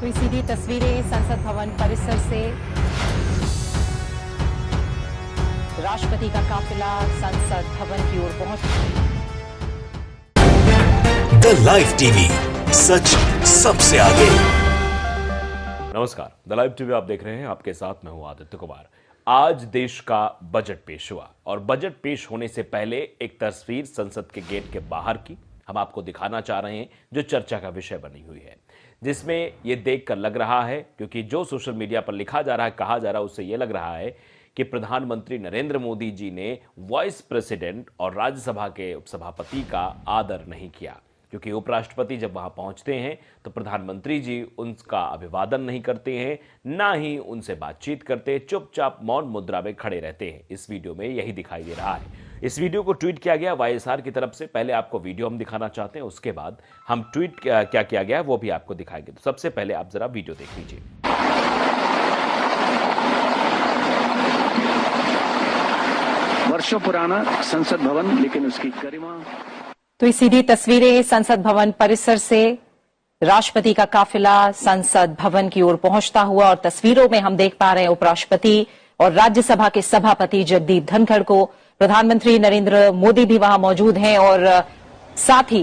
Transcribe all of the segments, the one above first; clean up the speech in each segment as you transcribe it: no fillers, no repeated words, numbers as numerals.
ये सीधी तस्वीरें संसद भवन परिसर से। राष्ट्रपति का काफिला संसद भवन की ओर पहुंच। द लाइव टीवी, सच सबसे आगे। नमस्कार, द लाइव टीवी आप देख रहे हैं। आपके साथ मैं हूं आदित्य कुमार। आज देश का बजट पेश हुआ और बजट पेश होने से पहले एक तस्वीर संसद के गेट के बाहर की हम आपको दिखाना चाह रहे हैं, जो चर्चा का विषय बनी हुई है, जिसमें यह देखकर लग रहा है, क्योंकि जो सोशल मीडिया पर लिखा जा रहा है, कहा जा रहा है, उससे यह लग रहा है कि प्रधानमंत्री नरेंद्र मोदी जी ने वाइस प्रेसिडेंट और राज्यसभा के उपसभापति का आदर नहीं किया। क्योंकि उपराष्ट्रपति जब वहां पहुंचते हैं तो प्रधानमंत्री जी उनका अभिवादन नहीं करते हैं, ना ही उनसे बातचीत करते, चुपचाप मौन मुद्रा में खड़े रहते हैं। इस वीडियो में यही दिखाई दे रहा है। इस वीडियो को ट्वीट किया गया वाईएसआर की तरफ से। पहले आपको वीडियो हम दिखाना चाहते हैं, उसके बाद हम ट्वीट क्या किया गया वो भी आपको दिखाएंगे। तो सबसे पहले आप जरा वीडियो देख लीजिए। वर्षों पुराना संसद भवन, लेकिन उसकी गरिमा। तो ये सीधी तस्वीरें संसद भवन परिसर से। राष्ट्रपति का काफिला संसद भवन की ओर पहुंचता हुआ और तस्वीरों में हम देख पा रहे हैं उपराष्ट्रपति और राज्यसभा के सभापति जगदीप धनखड़ को। प्रधानमंत्री नरेंद्र मोदी भी वहां मौजूद हैं और साथ ही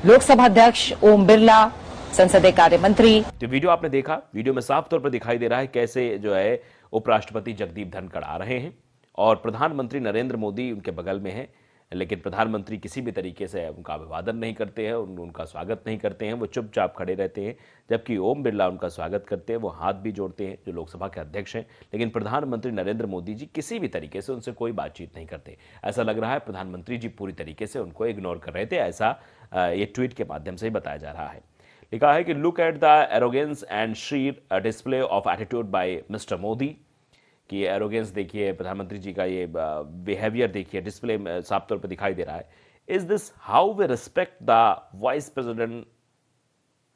लोकसभा अध्यक्ष ओम बिरला, संसदीय कार्य मंत्री। तो वीडियो आपने देखा, वीडियो में साफ तौर पर दिखाई दे रहा है कैसे जो है उपराष्ट्रपति जगदीप धनखड़ आ रहे हैं और प्रधानमंत्री नरेंद्र मोदी उनके बगल में हैं। लेकिन प्रधानमंत्री किसी भी तरीके से उनका अभिवादन नहीं करते हैं, उनका स्वागत नहीं करते हैं, वो चुपचाप खड़े रहते हैं। जबकि ओम बिरला उनका स्वागत करते हैं, वो हाथ भी जोड़ते हैं, जो लोकसभा के अध्यक्ष हैं। लेकिन प्रधानमंत्री नरेंद्र मोदी जी किसी भी तरीके से उनसे कोई बातचीत नहीं करते। ऐसा लग रहा है प्रधानमंत्री जी पूरी तरीके से उनको इग्नोर कर रहे थे, ऐसा ये ट्वीट के माध्यम से ही बताया जा रहा है। लिखा है कि look at the arrogance and sheer display of attitude by mister Modi. कि एरोगेंस देखिए, प्रधानमंत्री जी का ये बिहेवियर देखिए, डिस्प्ले में साफ तौर पर दिखाई दे रहा है। Is this how we respect the vice president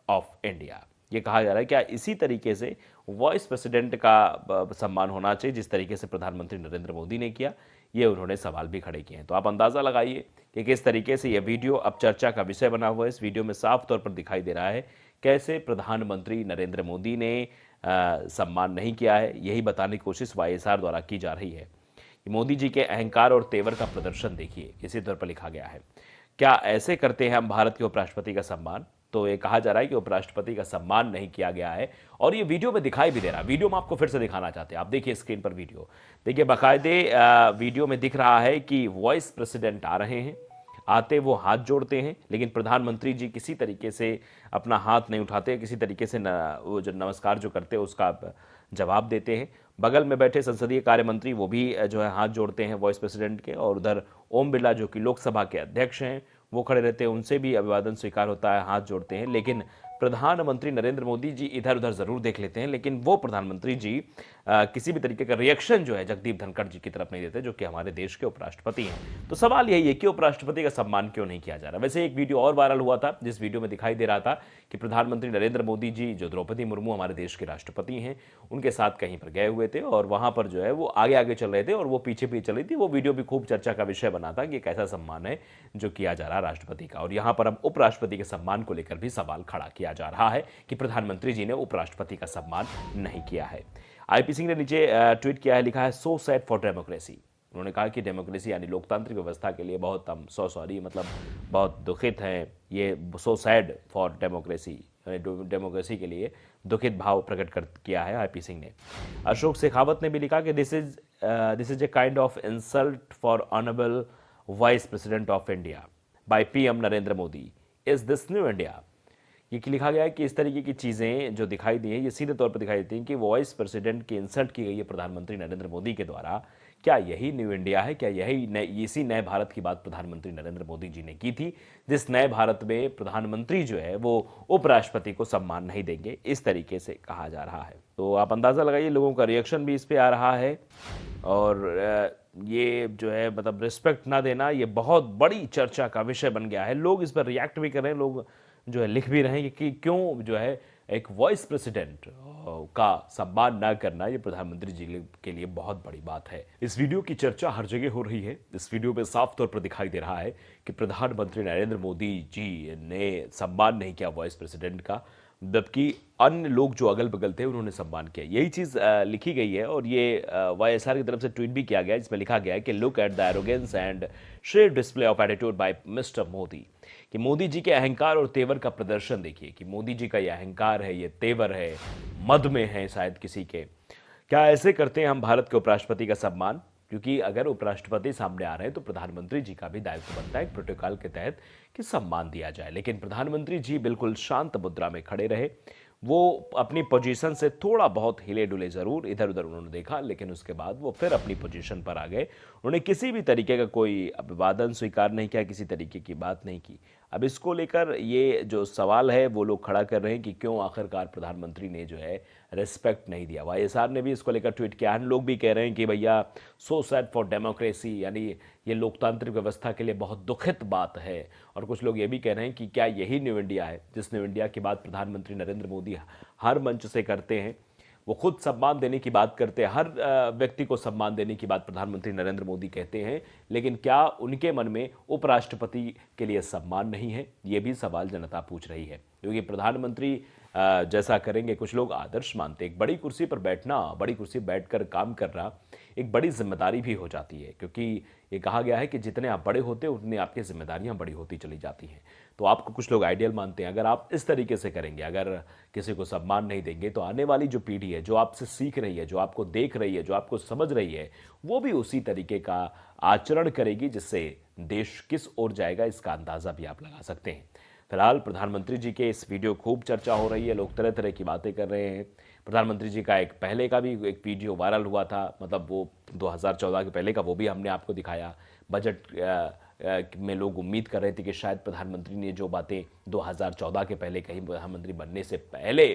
of India? ये कहा जा रहा है क्या इसी तरीके से वाइस प्रेसिडेंट का सम्मान होना चाहिए जिस तरीके से प्रधानमंत्री नरेंद्र मोदी ने किया? ये उन्होंने सवाल भी खड़े किए हैं। तो आप अंदाजा लगाइए कि किस तरीके से यह वीडियो अब चर्चा का विषय बना हुआ है। इस वीडियो में साफ तौर पर दिखाई दे रहा है कैसे प्रधानमंत्री नरेंद्र मोदी ने सम्मान नहीं किया है। यही बताने की कोशिश वाईएसआर द्वारा की जा रही है कि मोदी जी के अहंकार और तेवर का प्रदर्शन देखिए। इसी तौर पर लिखा गया है, क्या ऐसे करते हैं हम भारत के उपराष्ट्रपति का सम्मान? तो ये कहा जा रहा है कि उपराष्ट्रपति का सम्मान नहीं किया गया है और ये वीडियो में दिखाई भी दे रहा है। वीडियो में आपको फिर से दिखाना चाहते हैं, आप देखिए स्क्रीन पर वीडियो देखिए। बाकायदे वीडियो में दिख रहा है कि वाइस प्रेसिडेंट आ रहे हैं, आते वो हाथ जोड़ते हैं, लेकिन प्रधानमंत्री जी किसी तरीके से अपना हाथ नहीं उठाते, किसी तरीके से वो जो नमस्कार जो करते हैं उसका जवाब देते हैं। बगल में बैठे संसदीय कार्य मंत्री वो भी जो है हाथ जोड़ते हैं वाइस प्रेसिडेंट के, और उधर ओम बिरला जो कि लोकसभा के अध्यक्ष हैं वो खड़े रहते हैं, उनसे भी अभिवादन स्वीकार होता है, हाथ जोड़ते हैं। लेकिन प्रधानमंत्री नरेंद्र मोदी जी इधर उधर जरूर देख लेते हैं, लेकिन वो प्रधानमंत्री जी किसी भी तरीके का रिएक्शन जो है जगदीप धनखड़ जी की तरफ नहीं देते, जो कि हमारे देश के उपराष्ट्रपति हैं। तो सवाल यही है कि उपराष्ट्रपति का सम्मान क्यों नहीं किया जा रहा? वैसे एक वीडियो और वायरल हुआ था जिस वीडियो में दिखाई दे रहा था कि प्रधानमंत्री नरेंद्र मोदी जी, जो द्रौपदी मुर्मू हमारे देश के राष्ट्रपति हैं, उनके साथ कहीं पर गए हुए थे और वहां पर जो है वो आगे आगे चल रहे थे और वो पीछे पीछे चल रही थी। वो वीडियो भी खूब चर्चा का विषय बना था कि कैसा सम्मान है जो किया जा रहा है राष्ट्रपति का। और यहां पर अब उपराष्ट्रपति के सम्मान को लेकर भी सवाल खड़ा किया जा रहा है कि प्रधानमंत्री जी ने उपराष्ट्रपति का सम्मान नहीं किया है। आईपी सिंह ने नीचे ट्वीट किया है, लिखा है सो सैड फॉर डेमोक्रेसी। उन्होंने कहा कि डेमोक्रेसी यानी लोकतांत्रिक व्यवस्था के लिए बहुत मतलब बहुत दुखित हैं। ये so sad for democracy, democracy के लिए दुखित भाव प्रकट किया है आईपी सिंह ने। अशोक शेखावत ने भी लिखा कि this is a kind of insult for honourable vice president of India by PM Narendra Modi. Is this new India? ये लिखा गया है कि इस तरीके की चीज़ें जो दिखाई दी हैं ये सीधे तौर पर दिखाई देती हैं कि वाइस प्रेसिडेंट की इंसल्ट की गई है प्रधानमंत्री नरेंद्र मोदी के द्वारा। क्या यही न्यू इंडिया है? क्या इसी नए भारत की बात प्रधानमंत्री नरेंद्र मोदी जी ने की थी, जिस नए भारत में प्रधानमंत्री जो है वो उपराष्ट्रपति को सम्मान नहीं देंगे, इस तरीके से कहा जा रहा है। तो आप अंदाज़ा लगाइए, लोगों का रिएक्शन भी इस पर आ रहा है और ये जो है मतलब रिस्पेक्ट ना देना ये बहुत बड़ी चर्चा का विषय बन गया है। लोग इस पर रिएक्ट भी कर रहे हैं, लोग जो है लिख भी रहे हैं कि क्यों जो है एक वाइस प्रेसिडेंट का सम्मान ना करना ये प्रधानमंत्री जी के लिए बहुत बड़ी बात है। इस वीडियो की चर्चा हर जगह हो रही है। इस वीडियो में साफ तौर पर दिखाई दे रहा है कि प्रधानमंत्री नरेंद्र मोदी जी ने सम्मान नहीं किया वाइस प्रेसिडेंट का। जबकि अन्य लोग जो अगल बगल थे उन्होंने सम्मान किया। यही चीज़ लिखी गई है और ये वाईएसआर की तरफ से ट्वीट भी किया गया है, जिसमें लिखा गया है कि look at the arrogance and sheer display of attitude by mister Modi, कि मोदी जी के अहंकार और तेवर का प्रदर्शन देखिए, कि मोदी जी का ये अहंकार है, ये तेवर है, मद में है शायद किसी के। क्या ऐसे करते हैं हम भारत के उपराष्ट्रपति का सम्मान? क्योंकि अगर उपराष्ट्रपति सामने आ रहे हैं तो प्रधानमंत्री जी का भी दायित्व बनता है प्रोटोकॉल के तहत कि सम्मान दिया जाए। लेकिन प्रधानमंत्री जी बिल्कुल शांत मुद्रा में खड़े रहे। वो अपनी पोजीशन से थोड़ा बहुत हिले डुले जरूर, इधर उधर उन्होंने देखा, लेकिन उसके बाद वो फिर अपनी पोजीशन पर आ गए। उन्होंने किसी भी तरीके का कोई अभिवादन स्वीकार नहीं किया, किसी तरीके की बात नहीं की। अब इसको लेकर ये जो सवाल है वो लोग खड़ा कर रहे हैं कि क्यों आखिरकार प्रधानमंत्री ने जो है रिस्पेक्ट नहीं दिया। वाईएसआर ने भी इसको लेकर ट्वीट किया। अन्य लोग भी कह रहे हैं कि भैया सो सैड फॉर डेमोक्रेसी, यानी ये लोकतांत्रिक व्यवस्था के लिए बहुत दुखित बात है। और कुछ लोग ये भी कह रहे हैं कि क्या यही न्यू इंडिया है, जिस न्यू इंडिया की बात प्रधानमंत्री नरेंद्र मोदी हर मंच से करते हैं। वो खुद सम्मान देने की बात करते हैं, हर व्यक्ति को सम्मान देने की बात प्रधानमंत्री नरेंद्र मोदी कहते हैं, लेकिन क्या उनके मन में उपराष्ट्रपति के लिए सम्मान नहीं है? ये भी सवाल जनता पूछ रही है। क्योंकि प्रधानमंत्री जैसा करेंगे, कुछ लोग आदर्श मानते हैं। एक बड़ी कुर्सी पर बैठना, बड़ी कुर्सी बैठकर काम करना एक बड़ी जिम्मेदारी भी हो जाती है, क्योंकि ये कहा गया है कि जितने आप बड़े होते हैं उतनी आपकी जिम्मेदारियां बड़ी होती चली जाती हैं। तो आपको कुछ लोग आइडियल मानते हैं। अगर आप इस तरीके से करेंगे, अगर किसी को सम्मान नहीं देंगे, तो आने वाली जो पीढ़ी है, जो आपसे सीख रही है, जो आपको देख रही है, जो आपको समझ रही है, वो भी उसी तरीके का आचरण करेगी, जिससे देश किस ओर जाएगा इसका अंदाजा भी आप लगा सकते हैं। फिलहाल प्रधानमंत्री जी के इस वीडियो खूब चर्चा हो रही है, लोग तरह तरह की बातें कर रहे हैं। प्रधानमंत्री जी का एक पहले का भी एक वीडियो वायरल हुआ था, मतलब वो 2014 के पहले का, वो भी हमने आपको दिखाया। बजट में लोग उम्मीद कर रहे थे कि शायद प्रधानमंत्री ने जो बातें 2014 के पहले कहीं, प्रधानमंत्री बनने से पहले,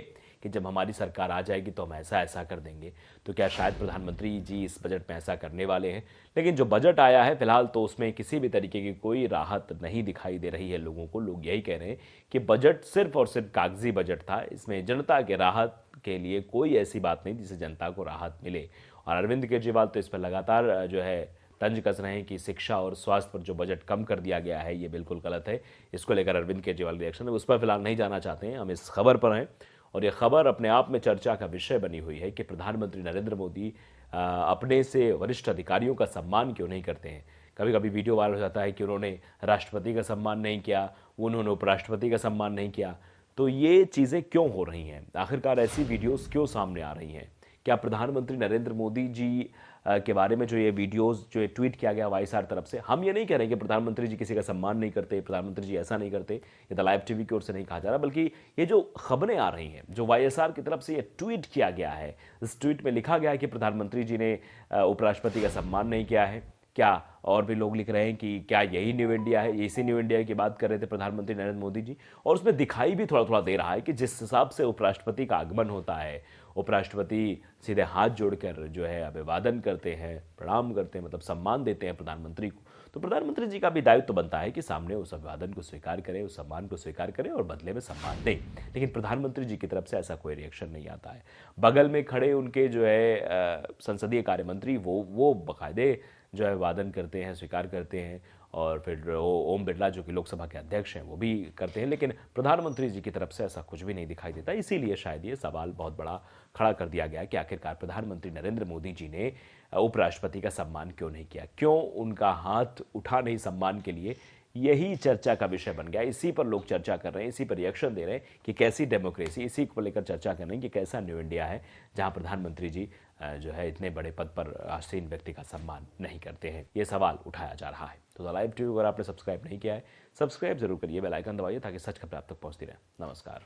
कि जब हमारी सरकार आ जाएगी तो हम ऐसा ऐसा कर देंगे, तो क्या शायद प्रधानमंत्री जी इस बजट में ऐसा करने वाले हैं। लेकिन जो बजट आया है फिलहाल, तो उसमें किसी भी तरीके की कोई राहत नहीं दिखाई दे रही है लोगों को। लोग यही कह रहे हैं कि बजट सिर्फ और सिर्फ कागजी बजट था, इसमें जनता के राहत के लिए कोई ऐसी बात नहीं जिससे जनता को राहत मिले। और अरविंद केजरीवाल तो इस पर लगातार जो है तंज कस रहे हैं कि शिक्षा और स्वास्थ्य पर जो बजट कम कर दिया गया है ये बिल्कुल गलत है। इसको लेकर अरविंद केजरीवाल रिएक्शन है, उस पर फिलहाल नहीं जाना चाहते हैं, हम इस खबर पर हैं। और ये खबर अपने आप में चर्चा का विषय बनी हुई है कि प्रधानमंत्री नरेंद्र मोदी अपने से वरिष्ठ अधिकारियों का सम्मान क्यों नहीं करते हैं। कभी कभी वीडियो वायरल हो जाता है कि उन्होंने राष्ट्रपति का सम्मान नहीं किया, उन्होंने उपराष्ट्रपति का सम्मान नहीं किया। तो ये चीज़ें क्यों हो रही हैं? आखिरकार ऐसी वीडियोस क्यों सामने आ रही हैं? क्या प्रधानमंत्री नरेंद्र मोदी जी के बारे में जो ये वीडियोस, जो ये ट्वीट किया गया वाईएसआर तरफ से, हम ये नहीं कह रहे कि प्रधानमंत्री जी किसी का सम्मान नहीं करते, प्रधानमंत्री जी ऐसा नहीं करते, ये द लाइव टीवी की ओर से नहीं कहा जा रहा, बल्कि ये जो खबरें आ रही हैं, जो वाईएसआर की तरफ से ये ट्वीट किया गया है, इस ट्वीट में लिखा गया है कि प्रधानमंत्री जी ने उपराष्ट्रपति का सम्मान नहीं किया है। क्या और भी लोग लिख रहे हैं कि क्या यही न्यू इंडिया है? इसी न्यू इंडिया की बात कर रहे थे प्रधानमंत्री नरेंद्र मोदी जी। और उसमें दिखाई भी थोड़ा थोड़ा दे रहा है कि जिस हिसाब से उपराष्ट्रपति का आगमन होता है, उपराष्ट्रपति सीधे हाथ जोड़कर जो है अभिवादन करते हैं, प्रणाम करते हैं, मतलब सम्मान देते हैं प्रधानमंत्री को। तो प्रधानमंत्री जी का भी दायित्व बनता है कि सामने उस अभिवादन को स्वीकार करें, उस सम्मान को स्वीकार करें और बदले में सम्मान दें। लेकिन प्रधानमंत्री जी की तरफ से ऐसा कोई रिएक्शन नहीं आता है। बगल में खड़े उनके जो है संसदीय कार्य मंत्री, वो बाकायदे जो है वादन करते हैं, स्वीकार करते हैं। और फिर ओम बिरला जो कि लोकसभा के अध्यक्ष हैं वो भी करते हैं। लेकिन प्रधानमंत्री जी की तरफ से ऐसा कुछ भी नहीं दिखाई देता। इसीलिए शायद ये सवाल बहुत बड़ा खड़ा कर दिया गया कि आखिरकार प्रधानमंत्री नरेंद्र मोदी जी ने उपराष्ट्रपति का सम्मान क्यों नहीं किया, क्यों उनका हाथ उठा नहीं सम्मान के लिए। यही चर्चा का विषय बन गया। इसी पर लोग चर्चा कर रहे हैं, इसी पर रिएक्शन दे रहे हैं कि कैसी डेमोक्रेसी, इसी को लेकर चर्चा कर रहे हैं कि कैसा न्यू इंडिया है जहां प्रधानमंत्री जी जो है इतने बड़े पद पर आसीन व्यक्ति का सम्मान नहीं करते हैं। ये सवाल उठाया जा रहा है। तो द लाइव टीवी अगर आपने सब्सक्राइब नहीं किया है, सब्सक्राइब जरूर करिए, बेल आइकन दबाइए ताकि सच खबरें आप तक पहुंचती रहे। नमस्कार।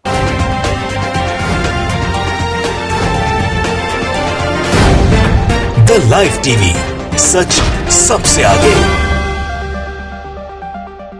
द लाइव टीवी, सच सबसे आगे।